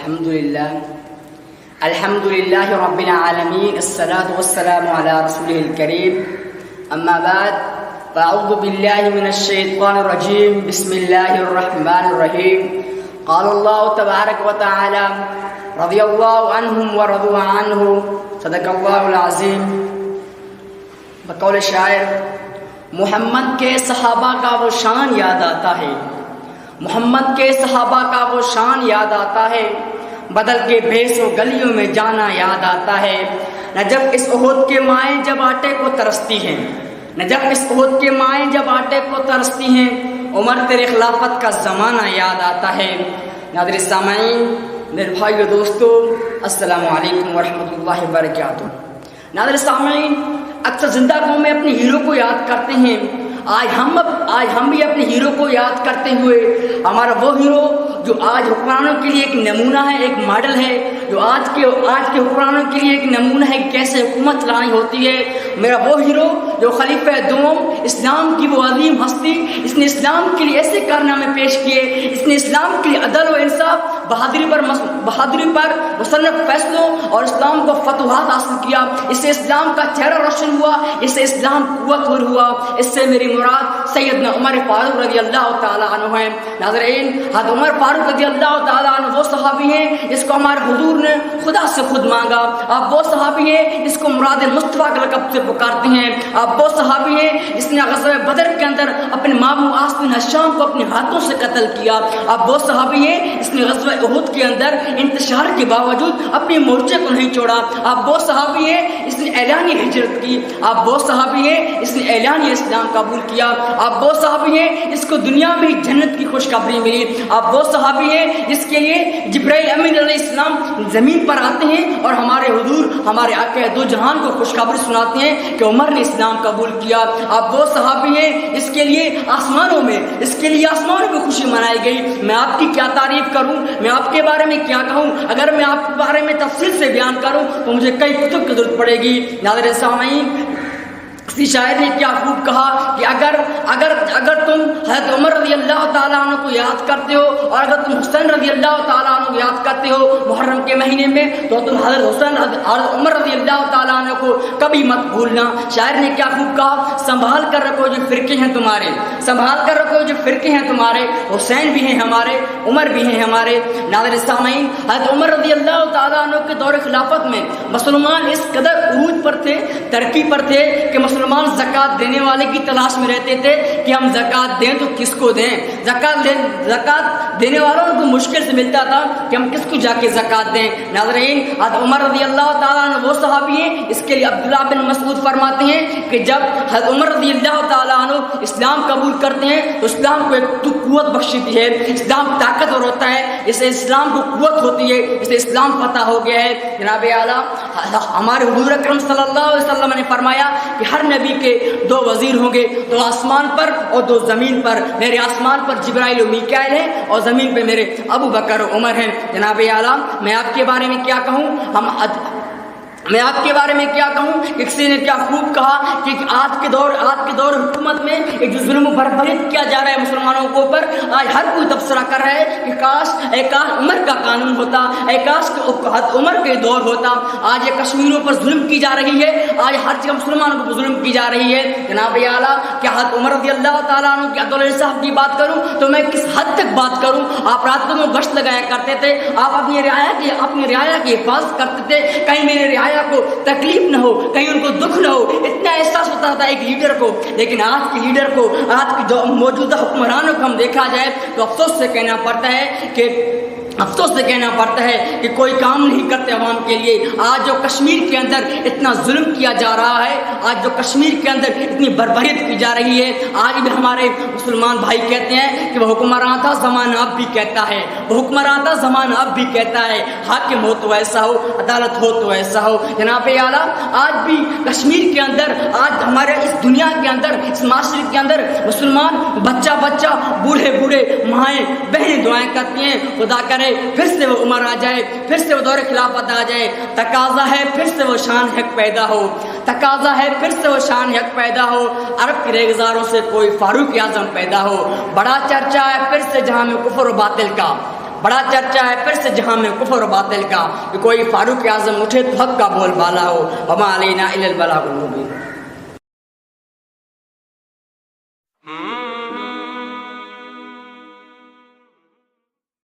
الحمد لله رب العالمين الصلاة والسلام على رسوله الكريم أما بعد فأعوذ بالله من الشيطان الرجيم بسم الله الرحمن الرحيم قال الله تبارك وتعالى رضي الله عنهم ورضوا عنه صدق الله العظيم. بقول شاعر محمد کے صحابہ کا وہ شان یاد آتا ہے، محمد کے صحابہ کا وہ شان یاد آتا ہے، بدل کے بھیس و گلیوں میں جانا یاد آتا ہے. نجف اس احد کے مائیں جب آٹے کو ترستی ہیں، نجف اس احد کے مائیں جب آٹے کو ترستی ہیں، عمر تیرے خلافت کا زمانہ یاد آتا ہے. ناظرین سامعین، میرے بھائیو دوستو، السلام علیکم ورحمۃ اللہ وبرکاتہ. ناظرین سامعین، اکثر زندہ قوم میں اپنے ہیرو کو یاد کرتے ہیں. آج ہم بھی اپنے ہیرو کو یاد کرتے ہوئے، ہمارا وہ ہیرو جو آج حکمرانوں کے لیے ایک نمونہ ہے، ایک ماڈل ہے، جو آج کے حکمرانوں کے لیے ایک نمونہ ہے کیسے حکومت چلانی ہوتی ہے. میرا وہ ہیرو جو خلیفہ دوم، اسلام کی وہ عظیم ہستی، اس نے اسلام کے لیے ایسے کارنامے پیش کیے، اس نے اسلام کے لیے عدل و انصاف، بہادری پر مصنف فیصلوں اور اسلام کو فتوحات حاصل کیا. اس سے اسلام کا چہرہ روشن ہوا، اس سے اسلام قوت ہوا. اس سے میری مراد سیدنا عمر فاروق رضی اللہ تعالیٰ عنہ ہیں. ناظرین، حضرت عمر فاروق رضی اللہ تعالیٰ عنہ وہ صحابی ہیں جس کو ہمارے حضور نے خدا سے خود مانگا. آپ وہ صحابی ہیں جس کو مراد مصطفیٰ کے لقب سے پکارتے ہیں. آپ وہ صحابی ہیں جس نے غزوہ بدر کے اندر اپنے ماموں عاص بن ہشام کو اپنے ہاتھوں سے قتل کیا. آپ وہ صحابی ہیں جس نے غزوہ احد کے اندر انتشار کے باوجود اپنے مورچے کو نہیں چھوڑا. آپ وہ صحابی ہیں جس نے اعلانیہ ہجرت کی. آپ وہ صحابی ہیں جس نے اعلانیہ اسلام قبول کیا. آپ وہ صحابی ہیں جس کو دنیا میں جنت کی خوشخبری ملی. آپ وہ صحابی ہیں جس کے لیے جبرائیل امین علیہ السلام زمین پر آتے ہیں اور ہمارے حضور، ہمارے آقا دو جہان کو خوشخبری سناتے ہیں کہ عمر نے اسلام قبول کیا. آپ وہ صحابی ہیں جس کے لیے آسمانوں میں خوشی منائی گئی. میں آپ کی کیا تعریف کروں، میں آپ کے بارے میں کیا کہوں. اگر میں آپ کے بارے میں تفصیل سے بیان کروں تو مجھے کئی کتب کی ضرورت پڑے گی. ناظرین سامعین، کسی شاعر نے کیا خوب کہا کہ اگر تم حضرت عمر رضی اللہ تعالیٰ عنہ کو یاد کرتے ہو اور اگر تم حسین رضی اللہ تعالیٰ عنہ کو یاد کرتے ہو محرم کے مہینے میں، تو تم حضرت عمر رضی اللہ تعالیٰ عنہ کو کبھی مت بھولنا. شاعر نے کیا خوب کہا، سنبھال کر رکھو جو فرقے ہیں تمہارے، سنبھال کر رکھو جو فرقے ہیں تمہارے، حسین بھی ہیں ہمارے، عمر بھی ہیں ہمارے. ناظرین سامعین، حضرت عمر رضی اللہ تعالیٰ عنہ کے دور خلافت میں مسلمان اس قدر عروج پر تھے، ترقی پر تھے کہ مسلمان زکوٰۃ دینے والے کی تلاش میں رہتے تھے کہ ہم زکوٰۃ دیں تو کس کو دیں. زکوٰۃ دینے والوں کو مشکل سے ملتا تھا کہ ہم کس کو جا کے زکوٰۃ دیں. ناظرین، حضرت عمر رضی اللہ تعالیٰ عنہ وہ صحابی ہیں اس کے لیے عبداللہ بن مسعود فرماتے ہیں کہ جب حضرت عمر رضی اللہ تعالیٰ عنہ اسلام قبول کرتے ہیں تو اسلام کو ایک قوت بخشتی ہے. اسلام طاقتور ہوتا ہے، اسے اسلام کو قوت ہوتی ہے، اسے اسلام فتح ہو گیا ہے. جناب اعلیٰ ہمارے حضور اکرم صلی اللہ علیہ وسلم نے فرمایا کہ ہر نبی کے دو وزیر ہوں گے، دو آسمان پر اور دو زمین پر. میرے آسمان پر جبرائیل و میکائیل ہیں اور زمین پہ میرے ابو بکر و عمر ہیں. جناب اعلیٰ میں آپ کے بارے میں کیا کہوں، کہ کسی نے کیا خوب کہا کہ آج کے دور حکومت میں ایک جو ظلم و بربریت کیا جا رہا ہے مسلمانوں کے اوپر، آج ہر کوئی تبصرہ کر رہا ہے کہ کاش عمر کا قانون ہوتا، کاش عمر کے دور ہوتا. آج یہ کشمیروں پر ظلم کی جا رہی ہے، آج ہر جگہ مسلمانوں کو ظلم کی جا رہی ہے. جناب اعلیٰ کیا حضرت عمر رضی اللہ تعالیٰ عنہ کی عدل و انصاف کی بات کروں تو میں کس حد تک بات کروں. آپ رات کو گشت لگایا کرتے تھے، آپ اپنی رعایا کی حفاظت کرتے تھے، کہیں میرے رعایا کو تکلیف نہ ہو، کہیں ان کو دکھ نہ ہو، اتنا احساس ہوتا تھا ایک لیڈر کو. لیکن آج کے لیڈر کو، آج کی جو موجودہ حکمرانوں کو ہم دیکھا جائے تو افسوس سے کہنا پڑتا ہے کہ کوئی کام نہیں کرتے عوام کے لیے. آج جو کشمیر کے اندر اتنا ظلم کیا جا رہا ہے، آج جو کشمیر کے اندر اتنی بربریت کی جا رہی ہے، آج بھی ہمارے مسلمان بھائی کہتے ہیں کہ وہ حکمران تھا زمانہ اب بھی کہتا ہے، وہ حکمران تھا زمانہ اب بھی کہتا ہے. حاکم ہو تو ایسا ہو، عدالت ہو تو ایسا ہو. جناب اعلیٰ آج بھی کشمیر کے اندر، آج ہمارے اس دنیا کے اندر، اس معاشرے کے اندر مسلمان بچہ بوڑھے مائیں بہنیں دعائیں کرتی ہیں، خدا کرے پھر سے وہ عمر آ جائے، پھر سے وہ دور خلافت آ جائے. تقاضا ہے پھر سے وہ شان حق پیدا ہو، تقاضا ہے پھر سے وہ شان حق پیدا ہو. عرب کے ریگزاروں سے کوئی فاروق اعظم پیدا ہو. بڑا چرچا ہے پھر سے جہاں میں کفر و باطل کا، بڑا چرچا ہے پھر سے جہاں میں کفر و باطل کا کہ کوئی فاروق اعظم اٹھے تو حق کا بول بالا ہو، وما علینا الا البلاغ المبین۔